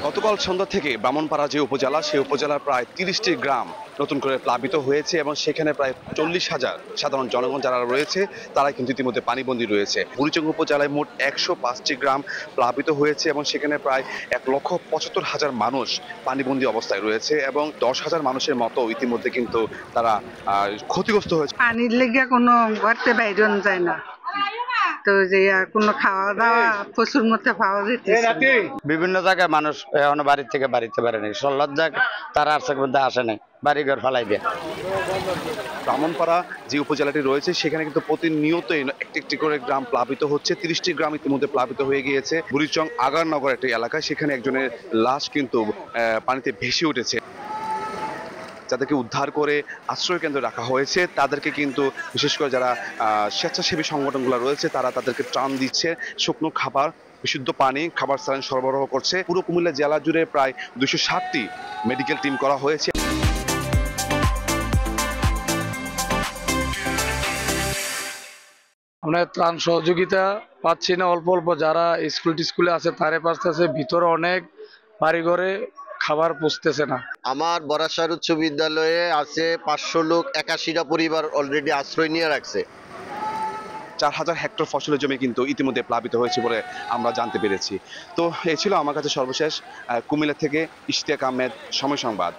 গতকাল সন্ধ্যা থেকে ব্রাহ্মণপাড়া যে উপজেলা সেই উপজেলার প্রায় ৩০টি গ্রাম নতুন করে প্লাবিত হয়েছে এবং সেখানে প্রায় ৪০,০০০ সাধারণ জনগণ যারা রয়েছে তারা কিন্তু ইতিমধ্যে পানিবন্দী রয়েছে। বুড়িচং উপজেলায় মোট ১০৫টি গ্রাম প্লাবিত হয়েছে এবং সেখানে প্রায় ১,৭৫,০০০ মানুষ পানিবন্দী অবস্থায় রয়েছে এবং ১০,০০০ মানুষের মতো ইতিমধ্যে কিন্তু তারা ক্ষতিগ্রস্ত হয়েছে। পানির লেগে কোনো ঘরতে বাইরে যায় না, তো যে কোনো খাওয়া দাওয়া প্রচুর মধ্যে পাওয়া যেতেছে। বিভিন্ন জায়গায় মানুষ এখনো বাড়ি থেকে বাড়িতে পারেনি, লজ্জা তারা আর্থিক মধ্যে আসে নাই, বাড়িঘর ফালাই দিয়ে। ব্রাহ্মণপাড়া যে উপজেলাটি রয়েছে সেখানে কিন্তু প্রতিনিয়তই একটি একটি করে গ্রাম প্লাবিত হচ্ছে। ৩০টি গ্রাম ইতিমধ্যে প্লাবিত হয়ে গিয়েছে। বুড়িচং আগারনগর একটি এলাকায় সেখানে একজনের লাশ কিন্তু পানিতে ভেসে উঠেছে। যাদেরকে উদ্ধার করে আশ্রয় কেন্দ্রে রাখা হয়েছে তাদেরকে কিন্তু বিশেষ করে যারা স্বেচ্ছাসেবী সংগঠনগুলো রয়েছে তারা তাদেরকে ত্রাণ দিচ্ছে, শুকনো খাবার, বিশুদ্ধ পানি, খাবার স্যালাইন সরবরাহ করছে। পুরো কুমিল্লা জেলা জুড়ে প্রায় ২৬০টি মেডিকেল টিম করা হয়েছে। আমরা ত্রাণ সহযোগিতা পাচ্ছি না, অল্প অল্প যারা স্কুলে আছে তারে পাচ্ছে, ভিতরে অনেক বাড়িঘরে খাবার পৌঁছতেছে না। আমার বরাসার উচ্চ বিদ্যালয়ে আছে ৫০০ লোক, ৮১টা পরিবার অলরেডি আশ্রয় নিয়ে রাখছে। ৪,০০০ হেক্টর ফসলের জমি কিন্তু ইতিমধ্যে প্লাবিত হয়েছে বলে আমরা জানতে পেরেছি। তো এই ছিল আমার কাছে সর্বশেষ কুমিল্লা থেকে ইশতিয়াক আহমেদ, সময় সংবাদ।